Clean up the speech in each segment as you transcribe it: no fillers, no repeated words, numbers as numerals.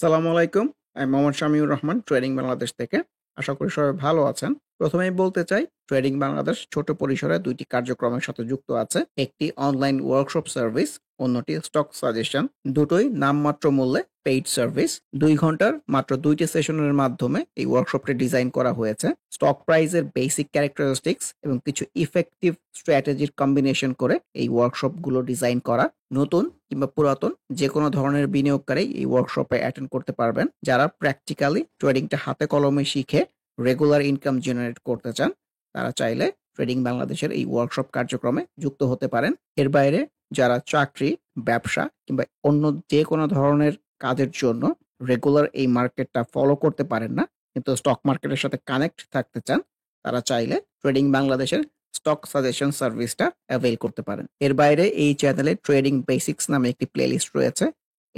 আসসালামু আলাইকুম। আমি মোহাম্মদ শামিউর রহমান ট্রেডিং বাংলাদেশ থেকে। আশা করি সবাই ভালো আছেন। প্রথমেই বলতে চাই ট্রেডিং বাংলাদেশ ছোট পরিসরে ২ টি কার্যক্রমের সাথে যুক্ত আছে। একটি অনলাইন ওয়ার্কশপ সার্ভিস, অন্যটি স্টক সাজেশন। দুটোই নামমাত্র মূল্যে পেইড সার্ভিস। ২ ঘন্টার মাত্র ২ টি সেশনের মাধ্যমে এই ওয়ার্কশপটি ডিজাইন করা হয়েছে। স্টক প্রাইসের বেসিক ক্যারেক্টারিস্টিক্স এবং কিছু ইফেক্টিভ স্ট্র্যাটেজির কম্বিনেশন করে এই ওয়ার্কশপগুলো ডিজাইন করা। নতুন কিংবা পুরাতন যেকোনো ধরনের বিনিয়োগকারী এই ওয়ার্কশপে অ্যাটেন্ড করতে পারবেন। যারা প্র্যাকটিক্যালি ট্রেডিংটা হাতে কলমে শিখে রেগুলার ইনকাম জেনারেট করতে চান, তারা চাইলে ট্রেডিং বাংলাদেশের এই ওয়ার্কশপ কার্যক্রমে যুক্ত হতে পারেন। এর বাইরে যারা চাকরি, ব্যবসা কিংবা অন্য যেকোনো ধরনের কাজের জন্য রেগুলার এই মার্কেটটা ফলো করতে পারেন না, কিন্তু স্টক মার্কেটের সাথে কানেক্ট থাকতে চান, তারা চাইলে ট্রেডিং বাংলাদেশের স্টক সাজেশন সার্ভিসটা অ্যাভেইল করতে পারেন। এর বাইরে এই চ্যানেলে ট্রেডিং বেসিক্স নামে একটি প্লেলিস্ট রয়েছে।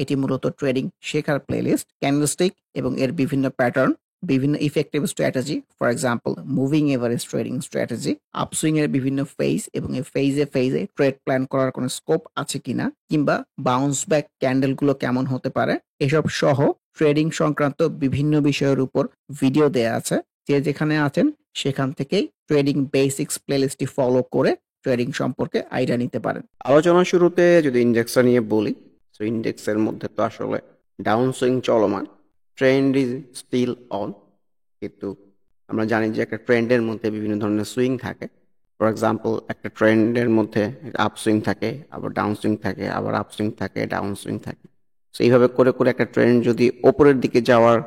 এটি মূলত ট্রেডিং শেখার প্লেলিস্ট। ক্যান্ডেলস্টিক এবং এর বিভিন্ন প্যাটার্ন, বিভিন্ন effective strategy, for example moving average trading strategy, upswing এর বিভিন্ন ফেজ এবং এই ফেজে ট্রেড প্ল্যান করার কোনো স্কোপ আছে কিনা, কিংবা বাউন্স ব্যাক ক্যান্ডেলগুলো কেমন হতে পারে, এসব সহ ট্রেডিং সংক্রান্ত বিভিন্ন বিষয়ের উপর ভিডিও দেয়া আছে। যে যেখানে আছেন সেখান থেকেই ট্রেডিং বেসিক্স প্লেলিস্টটি ফলো করে ট্রেডিং সম্পর্কে আইডিয়া নিতে পারেন। আলোচনার শুরুতে যদি ইন্ডেক্সটা নিয়ে বলি, তো ইন্ডেক্সের মধ্যে তো আসলে ডাউন সুইং চলমান, ট্রেন্ড ইজ স্টিল অন। কিন্তু আমরা জানি যে একটা ট্রেন্ডের মধ্যে বিভিন্ন ধরনের সুইং থাকে। ফর এক্সাম্পল, একটা ট্রেন্ডের মধ্যে আপ সুইং থাকে, আবার ডাউন সুইং থাকে, আবার আপ সুইং থাকে, ডাউন সুইং থাকে। সো এইভাবে করে করে একটা ট্রেন্ড যদি ওপরের দিকে যাওয়ার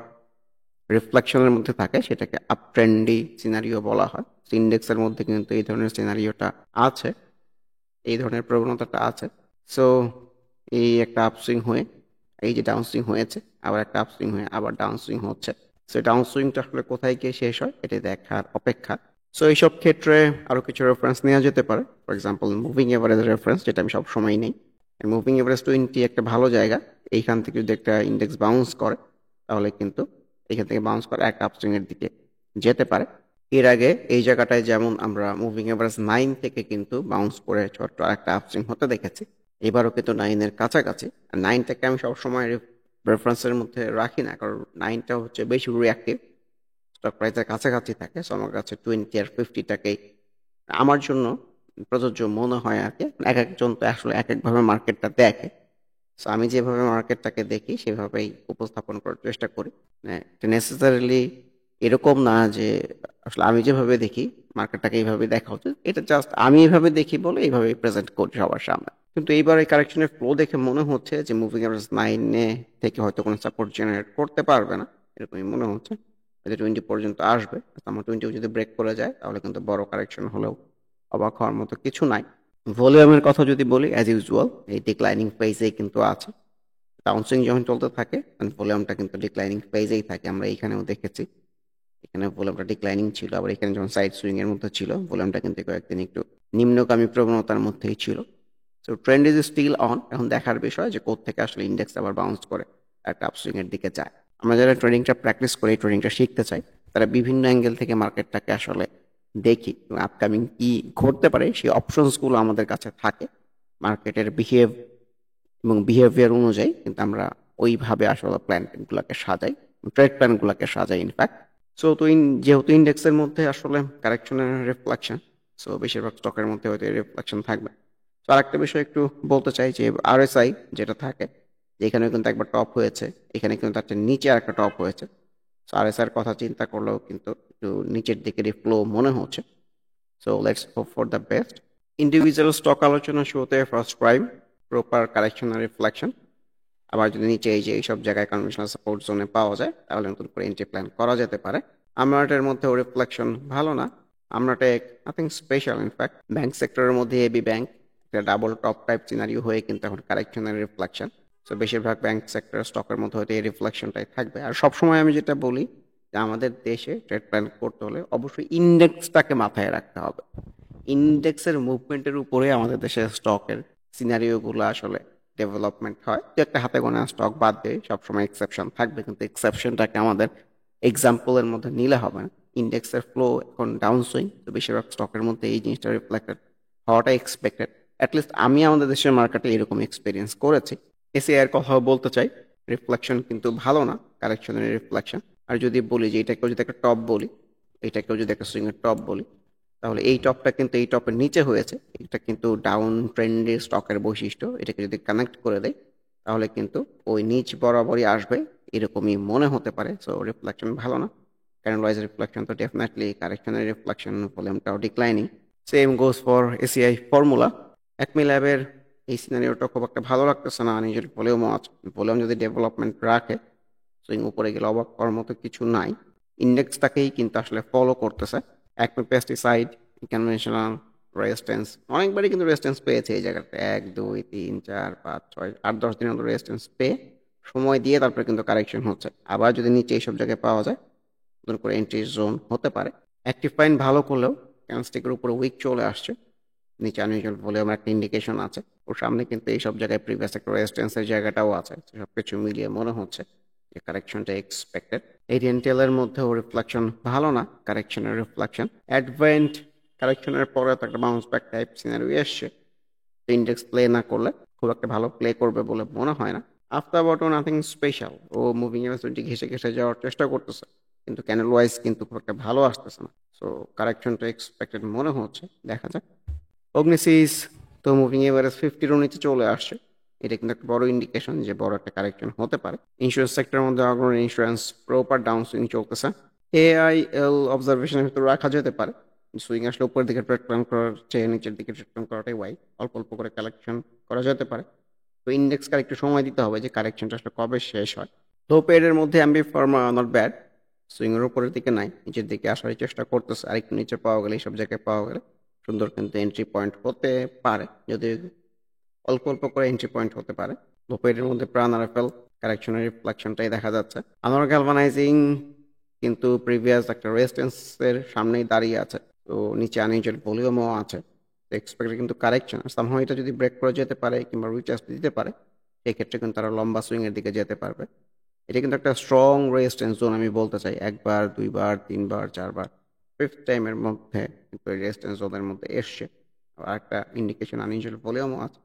রিফ্লেকশনের মধ্যে থাকে, সেটাকে আপ ট্রেন্ডি সিনারিও বলা হয়। ইন্ডেক্সের মধ্যে কিন্তু এই ধরনের সিনারিওটা আছে, এই ধরনের প্রবণতাটা আছে। সো এই একটা আপসুইং হয়ে এই যে ডাউন সুইং হয়েছে, আবার একটা আপসুইং হয়ে আবার ডাউন সুইং হচ্ছে। সো ডাউন সুইংটা আসলে কোথায় গিয়ে শেষ হয় এটা দেখার অপেক্ষা। সো এইসব ক্ষেত্রে আরো কিছু রেফারেন্স নেওয়া যেতে পারে। For example, moving average reference, যেটা আমি সবসময় নেই। মুভিং এভারেজ 20 একটা ভালো জায়গা। এইখান থেকে যদি একটা ইন্ডেক্স বাউন্স করে, তাহলে কিন্তু এখান থেকে বাউন্স করে একটা আপসুইং এর দিকে যেতে পারে। এর আগে এই জায়গাটায় যেমন আমরা মুভিং এভারেজ 9 থেকে কিন্তু বাউন্স করে ছোট্ট একটা আপসুইং হতে দেখেছি। এবারও কিন্তু 9-এর কাছাকাছি। আর 9টাকে আমি সবসময় রেফারেন্সের মধ্যে রাখি না, কারণ 9টা হচ্ছে বেশি রিয়াক্টিভ, স্টক প্রাইসের কাছাকাছি থাকে। সো আমার কাছে 20 আর 50টাকেই আমার জন্য প্রযোজ্য মনে হয় আর কি। এক একজন তো আসলে এক একভাবে মার্কেটটা দেখে। সো আমি যেভাবে মার্কেটটাকে দেখি সেভাবেই উপস্থাপন করার চেষ্টা করি। নেসেসারিলি এরকম না যে আসলে আমি যেভাবে দেখি মার্কেটটাকে এইভাবে দেখা উচিত, এটা জাস্ট আমি এইভাবে দেখি বলে এইভাবে প্রেজেন্ট করি সবার সামনে। কিন্তু এইবার এই কারেকশনের ফ্লো দেখে মনে হচ্ছে যে মুভিং অ্যাভারেজ 9 থেকে হয়তো কোনো সাপোর্ট জেনারেট করতে পারবে না, এরকমই মনে হচ্ছে। হয়তো 20 পর্যন্ত আসবে। আমার 20 যদি ব্রেক করে যায়, তাহলে কিন্তু বড় কারেকশন হলেও অবাক হওয়ার মতো কিছু নাই। ভলিউমের কথা যদি বলি, অ্যাজ ইউজুয়াল এই ডিক্লাইনিং ফেজেই কিন্তু আছে। ডাউনসুইং যখন চলতে থাকে, ভলিউমটা কিন্তু ডিক্লাইনিং ফেজেই থাকে। আমরা এইখানেও দেখেছি, এখানে ভলিউমটা ডিক্লাইনিং ছিল, আবার এখানে যখন সাইড সুইং এর মধ্যে ছিল, ভলিউমটা কিন্তু কয়েকদিন একটু নিম্নগামী প্রবণতার মধ্যেই ছিল। So trend is still on. এখন দেখার বিষয় যে কোত্থেকে আসলে ইন্ডেক্স আবার বাউন্স করে একটা আপসুইং এর দিকে যায়। আমরা যারা ট্রেডিংটা প্র্যাকটিস করি, ট্রেডিংটা শিখতে চাই, তারা বিভিন্ন অ্যাঙ্গেল থেকে মার্কেটটাকে আসলে দেখি এবং আপকামিং কি ঘটতে পারে সেই অপশনসগুলো আমাদের কাছে থাকে। মার্কেটের এবং বিহেভিয়ার অনুযায়ী কিন্তু আমরা ওইভাবে আসলে প্ল্যানগুলোকে সাজাই, ট্রেড প্ল্যানগুলোকে সাজাই ইনফ্যাক্ট। সো যেহেতু ইন্ডেক্সের মধ্যে আসলে কারেকশনের রিফ্লেকশন, সো বেশিরভাগ স্টকের মধ্যে হয়তো রিফ্লেকশন থাকবে। তো আরেকটা বিষয় একটু বলতে চাই যে আরএসআই যেটা থাকে, এখানেও কিন্তু একবার টপ হয়েছে, এখানে কিন্তু তার চেয়ে নিচে আরেকটা টপ হয়েছে। সো আরএসআই এর কথা চিন্তা করলেও কিন্তু একটু নিচের দিকে ফ্লো মনে হচ্ছে। So let's hope for the best. Individual stock আলোচনা শুরুতে ফার্স্ট প্রাইম, প্রপার কারেকশন আর রিফ্লেকশন। আবার যদি নিচে এই যে এইসব জায়গায় কনভেনশনাল সাপোর্ট জোনে পাওয়া যায়, তাহলে নতুন করে এন্ট্রি প্ল্যান করা যেতে পারে। আমরাটের মধ্যেও রিফ্লেকশন ভালো না। আমরাটে নাথিং স্পেশাল ইনফ্যাক্ট। ব্যাংক সেক্টরের মধ্যে এবি ব্যাংক একটা ডাবল টপ টাইপ সিনারিও হয়ে কিন্তু এখন কারেকশনের রিফ্লেকশন। সো বেশিরভাগ ব্যাংক সেক্টর স্টকের মধ্যে হয়তো এই রিফ্লেকশনটাই থাকবে। আর সবসময় আমি যেটা বলি যে আমাদের দেশে ট্রেড প্ল্যান করতে হলে অবশ্যই ইন্ডেক্সটাকে মাথায় রাখতে হবে। ইন্ডেক্সের মুভমেন্টের উপরে আমাদের দেশের স্টকের সিনারিওগুলো আসলে ডেভেলপমেন্ট হয়। যে একটা হাতে গোনা স্টক বাদ দিয়ে সবসময় এক্সেপশন থাকবে, কিন্তু এক্সেপশনটাকে আমাদের এক্সাম্পলের মধ্যে নিলে হবে না। ইন্ডেক্সের ফ্লো এখন ডাউন সুইং, তো বেশিরভাগ স্টকের মধ্যে এই জিনিসটা রিফ্লেক্টেড হওয়াটা এক্সপেক্টেড। অ্যাটলিস্ট আমি আমাদের দেশের মার্কেটে এরকম এক্সপিরিয়েন্স করেছি। এসিআই এর কথাও বলতে চাই। রিফ্লেকশন কিন্তু ভালো না, কারেকশনের রিফ্লেকশন। আর যদি বলি যে এটাকেও যদি একটা টপ বলি, এটাকেও যদি একটা সুইংয়ের টপ বলি, তাহলে এই টপটা কিন্তু এই টপের নিচে হয়েছে। এটা কিন্তু ডাউন ট্রেন্ডের স্টকের বৈশিষ্ট্য। এটাকে যদি কানেক্ট করে দেয় তাহলে কিন্তু ওই নিচ বরাবরই আসবে, এরকমই মনে হতে পারে। সো রিফ্লেকশন ভালো না। ক্যান্ডেল ওয়াইজ রিফ্লেকশন তো ডেফিনেটলি, কারেকশনের রিফ্লেকশন, ভলিউমটাও declining. Same goes for ACI formula. Acme ল্যাবের এই সিনারিওটা খুব একটা ভালো লাগতেছে না, নিজের ভলিউমও আছে। ভলিউম যদি ডেভেলপমেন্ট রাখে, সুইং উপরে গেলে অবাক করার মতো কিছু নাই। ইন্ডেক্সটাকেই কিন্তু আসলে ফলো করতেছে। অ্যাকমি পেস্টিসাইড, কনভেনশনাল রেজিস্ট্যান্স, অনেকবারই কিন্তু রেজিস্ট্যান্স পেয়েছে এই জায়গাতে। 1 2 3 4 5 6 8 10 দিন মতো রেজিস্ট্যান্স পেয়ে সময় দিয়ে তারপরে কিন্তু কারেকশন হচ্ছে। আবার যদি নিচে এইসব জায়গায় পাওয়া যায়, নতুন করে এন্ট্রি জোন হতে পারে। অ্যাক্টিভ ফাইন ভালো করলেও ক্যান্ডেলস্টিকের উপরে উইক চলে আসছে। নিচে আনইউজুয়াল ভলিউম একটা ইন্ডিকেশন আছে। ওর সামনে কিন্তু এইসব জায়গায় প্রিভিয়াস একটা রেজিস্ট্যান্সের জায়গাটাও আছে। সবকিছু মিলিয়ে মনে হচ্ছে যে কারেকশনটা এক্সপেক্টেড। এরিয়ান টেলের মধ্যেও রিফ্লেকশন ভালো না, কারেকশনের রিফ্লেকশন। অ্যাডভেন্ট কারেকশনের পরে তো একটা বাউন্স ব্যাক টাইপ সিনারি এসছে। ইন্ডেক্স প্লে না করলে খুব একটা ভালো প্লে করবে বলে মনে হয় না। আফটার বটন নাথিং স্পেশাল, ও মুভিং এভারেজটি ঘেসে ঘেসে যাওয়ার চেষ্টা করতেছে, কিন্তু ক্যানেল ওয়াইজ কিন্তু খুব একটা ভালো আসতেছে না। সো কারেকশনটা এক্সপেক্টেড মনে হচ্ছে, দেখা যাক। অগ্নিসিস তো মুভিং এভারেজ 50-র নিচে চলে আসছে। এটা কিন্তু একটা বড় ইন্ডিকেশন যে বড় একটা কারেকশন হতে পারে। ইন্স্যুরেন্স সেক্টরের মধ্যে অগ্রণী ইন্স্যুরেন্স প্রপার ডাউন সুইং চলতেছে। এআইএল অবজারভেশনের ভিতরে রাখা যেতে পারে। সুইং আসলে উপরের দিকে ট্রেড প্ল্যান করার চেয়ে নিচের দিকে ট্রেড প্ল্যান করাটাই ওয়াই। অল্প অল্প করে কালেকশন করা যেতে পারে। তো ইন্ডেক্সকে একটু সময় দিতে হবে যে কারেকশনটা আসলে কবে শেষ হয়। লো পেডের মধ্যে অ্যাম্বি ফার্মা নট ব্যাড। সুইংয়ের উপরের দিকে নাই, নিচের দিকে আসার চেষ্টা করতেছে। আরেকটু নিচে পাওয়া গেলে, এইসব জায়গায় পাওয়া গেলে সুন্দর কিন্তু এন্ট্রি পয়েন্ট হতে পারে, যদি অল্প অল্প করে এন্ট্রি পয়েন্ট হতে পারে। লো পেডের মধ্যে প্রাণ আরএফএল কারেকশনের রিফ্লেকশনটাই দেখা যাচ্ছে। আনোয়ার গ্যালভানাইজিং কিন্তু প্রিভিয়াস একটা রেজিস্ট্যান্সের সামনেই দাঁড়িয়ে আছে। তো নিচে আনইউজুয়াল ভলিউমও আছে। এক্সপেক্টেড কিন্তু কারেকশন, সামহাও এটা যদি ব্রেক করে যেতে পারে কিংবা রিচার্জ দিতে পারে, সেক্ষেত্রে কিন্তু তারা লম্বা সুইং এর দিকে যেতে পারবে। এটা কিন্তু একটা স্ট্রং রেজিস্ট্যান্স জোন আমি বলতে চাই। একবার, দুইবার, তিনবার, চারবার, ফিফথ টাইমের মধ্যে কিন্তু এই রেজিস্ট্যান্স জোনের মধ্যে এসছে। আর একটা ইন্ডিকেশন আনইউজুয়াল ভলিউমও আছে।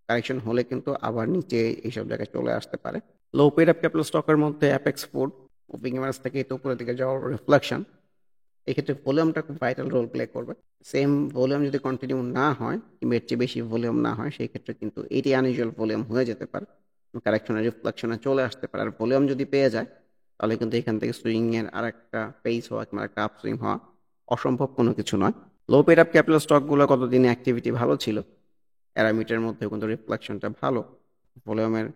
কারেকশন হলে কিন্তু আবার নিচে এইসব জায়গায় চলে আসতে পারে। লো পেড আপ ক্যাপিটাল স্টকের মধ্যে অ্যাপেক্স ফুড মুভিং এভারেজ থেকে তো উপরের দিকে যাওয়ার রিফ্লেকশন। এক্ষেত্রে ভলিউমটা খুব ভাইটাল রোল প্লে করবে। সেম ভলিউম যদি কন্টিনিউ না হয় কিংবা এর চেয়ে বেশি ভলিউম না হয়, সেই ক্ষেত্রে কিন্তু এটি আনইউজুয়াল ভলিউম হয়ে যেতে পারে, কারেকশনের রিফ্লেকশনে চলে আসতে পারে। আর ভলিউম যদি পেয়ে যায় তাহলে কিন্তু এখান থেকে সুইং এর আর একটা পেস হওয়া কিংবা একটা আপ সুইং হওয়া অসম্ভব কোনো কিছু নয়। লো পেড আপ ক্যাপিটাল স্টকগুলো কতদিন অ্যাক্টিভিটি ভালো ছিল, অ্যারামিটার মধ্যে কিন্তু রিফ্লেকশনটা ভালো। ভলিউমের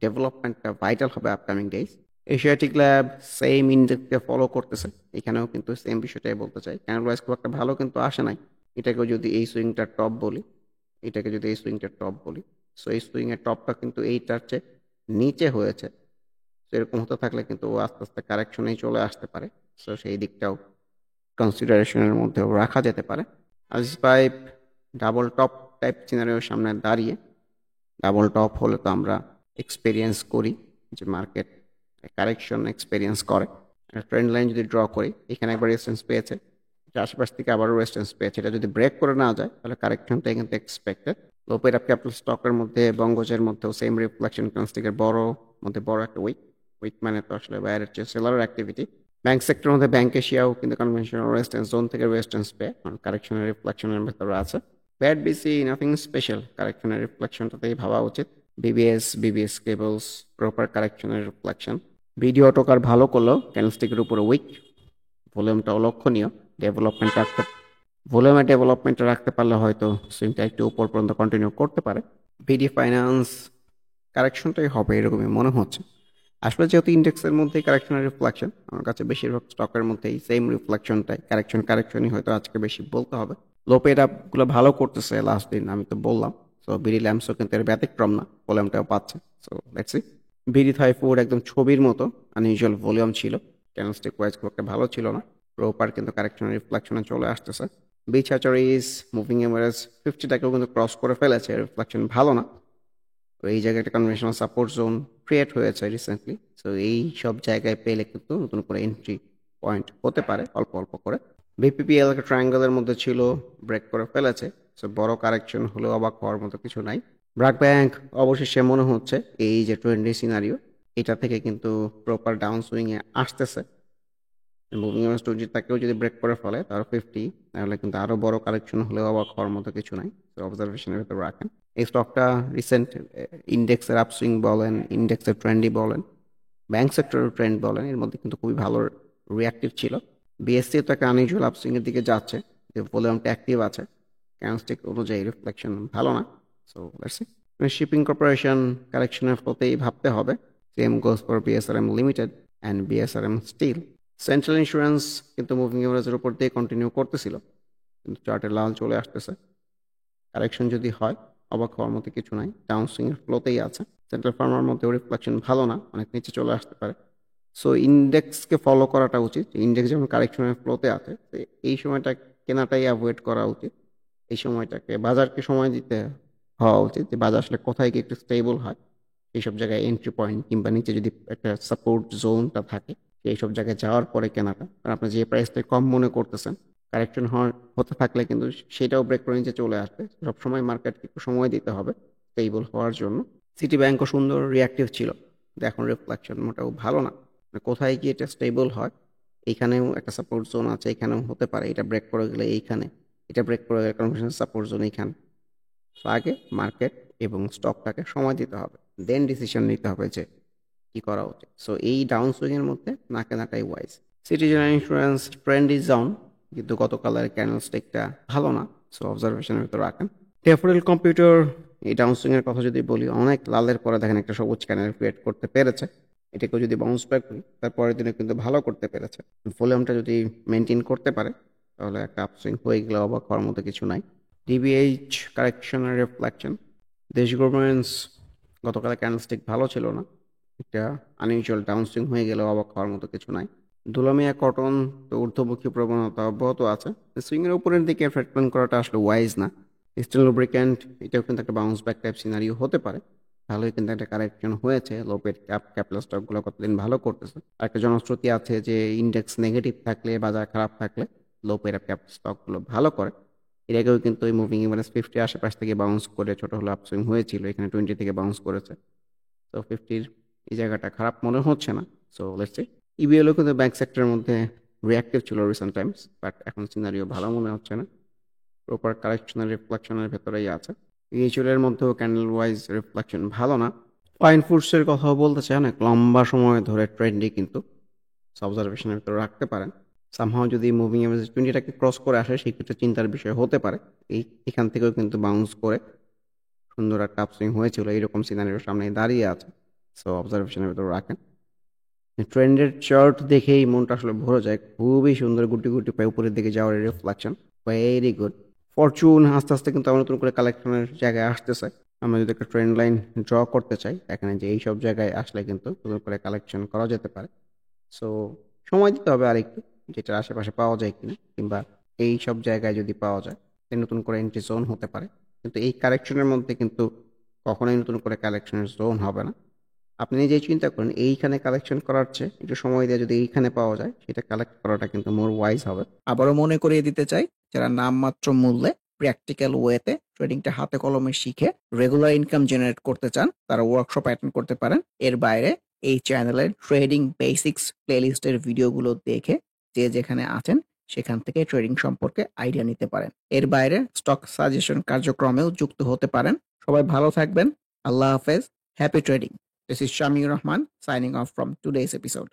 ডেভেলপমেন্টটা ভাইটাল হবে upcoming days. Asiatic lab same ইন্ডেক্সকে ফলো করতেছে। এখানেও কিন্তু সেম বিষয়টাই বলতে চাই, ক্যান্ডেল ওয়াইজ খুব একটা ভালো কিন্তু আসে নাই। এটাকেও যদি এই সুইংটার টপ বলি, এটাকে যদি এই সুইংটার টপ বলি, সো এই সুইং এর টপটা কিন্তু এইটার চেয়ে নিচে হয়েছে। তো এরকম হতে থাকলে কিন্তু ও আস্তে আস্তে কারেকশনেই চলে আসতে পারে। সো সেই দিকটাও কনসিডারেশনের মধ্যেও রাখা যেতে পারে। Aziz pipe double top type সিনারিওর সামনে দাঁড়িয়ে, ডাবল টপ হলে তো আমরা এক্সপেরিয়েন্স করি যে মার্কেট কারেকশন এক্সপেরিয়েন্স করে। ট্রেন্ড লাইন যদি ড্র করি, এখানে একবার রেজিস্ট্যান্স পেয়েছে, এটা আশেপাশ থেকে আবারও রেজিস্ট্যান্স পেয়েছে। এটা যদি ব্রেক করে না যায় তাহলে কারেকশনটা কিন্তু expected. Low paid up capital স্টকের মধ্যে বঙ্গজের মধ্যেও সেম রিফ্লেকশন, ক্যান্ডেলস্টিকের বড় মধ্যে বড় একটা উইক। উইক মানে তো আসলে বাইরের চেয়ে সেলারের অ্যাক্টিভিটি। ব্যাংক সেক্টরের মধ্যে ব্যাংক এশিয়াও কিন্তু কনভেনশনাল রেজিস্ট্যান্স জোন থেকে রেজিস্ট্যান্স পেয়ে কারেকশনের রিফ্লেকশনের ভেতরে আছে। ব্যাড বিসি নাথিং স্পেশাল, কারেকশনের রিফ্লেকশনটাতেই ভাবা উচিত। বিবিএস কেবলস প্রপার কারেকশনের রিফ্লেকশন। ভিডিও টোকার ভালো করলেও ক্যান্ডেলস্টিকের উপরে উইক। ভলিউমটা অলক্ষণীয়। ডেভেলপমেন্ট রাখতে ভলিউমের ডেভেলপমেন্টটা রাখতে পারলে হয়তো সুইংটা একটু উপর পর্যন্ত কন্টিনিউ করতে পারে। বিডি ফাইন্যান্স কারেকশনটাই হবে এরকমই মনে হচ্ছে। আসলে যেহেতু ইন্ডেক্সের মধ্যেই কারেকশনের রিফ্লেকশন, আমার কাছে বেশিরভাগ স্টকের মধ্যেই সেম রিফ্লেকশনটাই, কারেকশনই হয়তো আজকে বেশি বলতে হবে। লো পেড আপগুলো ভালো করতেছে লাস্ট দিন, আমি তো বললাম। সো বিডি ল্যাম্পসও কিন্তু এর ব্যতিক্রম না, ভলিউমটাও পাচ্ছে। So let's C. BD Thai food একদম ছবির মতো আনইউজুয়াল ভলিউম ছিল, ক্যান্ডেলস্টিক ওয়াইজ খুব একটা ভালো ছিল না। প্রপার কিন্তু কারেকশনের রিফ্লেকশনে চলে আসতেছে। বিচ হ্যাচারিজ মুভিং এভারেজ 50টাকেও কিন্তু ক্রস করে ফেলেছে, রিফ্লেকশন ভালো না। তো এই জায়গায় একটা কনভেনশনাল সাপোর্ট জোন ক্রিয়েট হয়েছে রিসেন্টলি। সো এই সব জায়গায় পেলে কিন্তু নতুন করে এন্ট্রি পয়েন্ট হতে পারে অল্প অল্প করে। বিপিপিএল একটা ট্রায়াঙ্গেলের মধ্যে ছিল, ব্রেক করে ফেলেছে। সো বড় কারেকশন হলেও অবাক হওয়ার মতো কিছু নাই। ব্র্যাক ব্যাংক অবশেষে মনে হচ্ছে এই যে ট্রেন্ডি সিনারিও এটা থেকে কিন্তু প্রপার ডাউন সুইংয়ে আসতেছে। মুভিং এভারেজ 20 তাকেও যদি ব্রেক করে ফেলে তার 50, তাহলে কিন্তু আরো বড় কালেকশন হলেও অবাক হওয়ার মতো কিছু নাই। তো অবজারভেশনের ভেতর রাখেন। এই স্টকটা রিসেন্ট ইন্ডেক্সের আপসুইং বলেন, ইন্ডেক্সের ট্রেন্ডি বলেন, ব্যাংক সেক্টরের ট্রেন্ড বলেন, এর মধ্যে কিন্তু খুবই ভালো রিয়াক্টিভ ছিল। বিএসসি তো একটা আনইউজুয়াল আপসুইং এর দিকে যাচ্ছে, যে ভলিউমটা অ্যাক্টিভ আছে, ক্যান্ডলস্টিক অনুযায়ী রিফ্লেকশন ভালো না। So let's see. Shipping corporation কালেকশনের ফলতেই ভাবতে হবে। Same goes for BSRM limited and BSRM steel. Central insurance কিন্তু মুভিং এভারেজের উপর দিয়ে কন্টিনিউ করতেছিল, কিন্তু চার্টে লাল চলে আসতেছে। কারেকশন যদি হয় অবাক হওয়ার মতো কিছু নাই, ডাউন সুইং এর ফ্লোতেই আছে। সেন্ট্রাল ফার্মার মধ্যেও রিফ্লেকশন ভালো না, অনেক নিচে চলে আসতে পারে। সো ইন্ডেক্সকে ফলো করাটা উচিত। ইন্ডেক্স যেমন কারেকশনের ফ্লোতে আছে, তো এই সময়টা কেনাটাই অ্যাভয়েড করা উচিত। এই সময়টাকে বাজারকে সময় দিতে হওয়া উচিত, যে বাজার আসলে কোথায় গিয়ে একটু স্টেবল হয়, এইসব জায়গায় এন্ট্রি পয়েন্ট কিংবা নিচে যদি একটা সাপোর্ট জোনটা থাকে সেই সব জায়গায় যাওয়ার পরে কেনাটা। কারণ আপনি যে প্রাইসটা কম মনে করতেছেন, কারেকশন হতে থাকলে কিন্তু সেটাও ব্রেক করে নিচে চলে আসবে। সবসময় মার্কেটকে একটু সময় দিতে হবে স্টেবল হওয়ার জন্য। সিটি ব্যাংকও সুন্দর রিয়াক্টিভ ছিল, কিন্তু এখন রিফ্লেকশন মোটেও ভালো না। মানে কোথায় গিয়ে এটা স্টেবল হয়, এইখানেও একটা সাপোর্ট জোন আছে, এখানেও হতে পারে এটা ব্রেক করে গেলে এইখানে, এটা ব্রেক করে গেলে কনফার্মেশন সাপোর্ট জোন এইখানে। তো আগে মার্কেট এবং স্টকটাকে সময় দিতে হবে, দেন ডিসিশন নিতে হবে যে কি করা উচিত। সো এই ডাউন সুইং এর মধ্যে না কেনাটাই wise. Citizen insurance trend is down, কিন্তু গতকালের ক্যান্ডেল স্টিকটা ভালো না। সো অবজারভেশনের ভিতরে রাখেন। ডেফোডিল কম্পিউটার, এই ডাউন সুইং এর কথা যদি বলি, অনেক লালের পরে দেখেন একটা সবুজ ক্যান্ডেল ক্রিয়েট করতে পেরেছে। এটাকেও যদি বাউন্স ব্যাক করি তারপরের দিনে কিন্তু ভালো করতে পেরেছে। ভলিউমটা যদি মেনটেন করতে পারে তাহলে একটা আপসুইং হয়ে গেলে অবাক হওয়ার মতো কিছু নাই। ডিবিএইচ কারেকশন আর রিফ্লেকশন। দেশ গভর্নমেন্টস গতকাল ক্যান্ডেলস্টিক ভালো ছিল না, একটা আনইউজুয়াল ডাউনসুইং হয়ে গেলে অবাক হওয়ার মতো কিছু নাই। দুলামিয়া কটন তো ঊর্ধ্বমুখী প্রবণতা অব্যাহত আছে, সুইংয়ের উপরের দিকে ট্রেড প্ল্যান করাটা আসলে ওয়াইজ না। স্টিল লুব্রিক্যান্ট এটাও কিন্তু একটা বাউন্স ব্যাক টাইপ সিনারিও হতে পারে। ভালোই কিন্তু একটা কারেকশন হয়েছে, লোপের ক্যাপিটাল স্টকগুলো কতদিন ভালো করতেছে। আর একটা জনশ্রুতি আছে যে ইন্ডেক্স নেগেটিভ থাকলে, বাজার খারাপ থাকলে লোপের ক্যাপিটাল স্টকগুলো ভালো করে। এর আগেও কিন্তু ওই মুভিং এভারেজ 50 আশেপাশ থেকে বাউন্স করে ছোট হলো আপসুইং হয়েছিল, এখানে 20 থেকে বাউন্স করেছে। তো 50 এই জায়গাটা খারাপ মনে হচ্ছে না। So let's C. ইবিএলও কিন্তু ব্যাংক সেক্টরের মধ্যে রিঅ্যাক্টিভ ছিল রিসেন্ট টাইমস, বাট এখন সিনারিও ভালো মনে হচ্ছে না। প্রপার কারেকশনের রিফ্লেকশনের ভেতরেই আছে। ইএইচএল এর মধ্যেও ক্যান্ডেল ওয়াইজ রিফ্লেকশন ভালো না। ফাইন ফুডসের কথাও বলতে চাই, অনেক লম্বা সময় ধরে ট্রেন্ডই কিন্তু অবজারভেশনের ভিতরে রাখতে পারেন। সামহাও যদি মুভিং এভারেজ 20টাকে ক্রস করে আসে সেক্ষেত্রে চিন্তার বিষয় হতে পারে। এখান থেকেও কিন্তু বাউন্স করে সুন্দর একটা আপসুইং হয়েছিল, এইরকম সিনারিওর সামনে দাঁড়িয়ে আছে। সো অবজারভেশনের ভিতরে রাখেন। ট্রেন্ডের চার্ট দেখেই মনটা আসলে ভরে যায়, খুবই সুন্দর গুটি গুটি পায়ে উপরের দিকে যাওয়ার রিফ্লেকশন, ভেরি গুড। ফরচুন আস্তে আস্তে কিন্তু আবার নতুন করে কালেকশনের জায়গায় আসতেছে। আমরা যদি একটা ট্রেন্ড লাইন ড্র করতে চাই এখানে, যে এইসব জায়গায় আসলে কিন্তু নতুন করে কালেকশন করা যেতে পারে। সো সময় দিতে হবে আরেকটু, যেটার আশেপাশে পাওয়া যায় কিনা, কিংবা এই সব জায়গায় যদি পাওয়া যায় নতুন করে এন্ট্রি জোন হতে পারে। কিন্তু এই কালেকশনের মধ্যে কিন্তু কখনোই নতুন করে কালেকশনের জোন হবে না। আপনি নিজেই চিন্তা করেন, এইখানে কালেকশন করার চেয়ে একটু সময় দিয়ে যদি এইখানে পাওয়া যায় সেটা কালেক্ট করাটা কিন্তু মোর ওয়াইজ হবে। আবারও মনে করিয়ে দিতে চাই, যারা নামমাত্র মূল্যে প্র্যাকটিক্যাল ওয়েতে ট্রেডিংটা হাতে কলমে শিখে রেগুলার ইনকাম জেনারেট করতে চান, তারা ওয়ার্কশপ অ্যাটেন্ড করতে পারেন। এর বাইরে এই চ্যানেলের ট্রেডিং বেসিক্স প্লেলিস্টের ভিডিওগুলো দেখে যে যেখানে আছেন সেখান থেকে ট্রেডিং সম্পর্কে আইডিয়া নিতে পারেন। এর বাইরে স্টক সাজেশন কার্যক্রমেও যুক্ত হতে পারেন। সবাই ভালো থাকবেন। আল্লাহ হাফেজ। Happy trading. This is Shamir Rahman signing off from today's episode.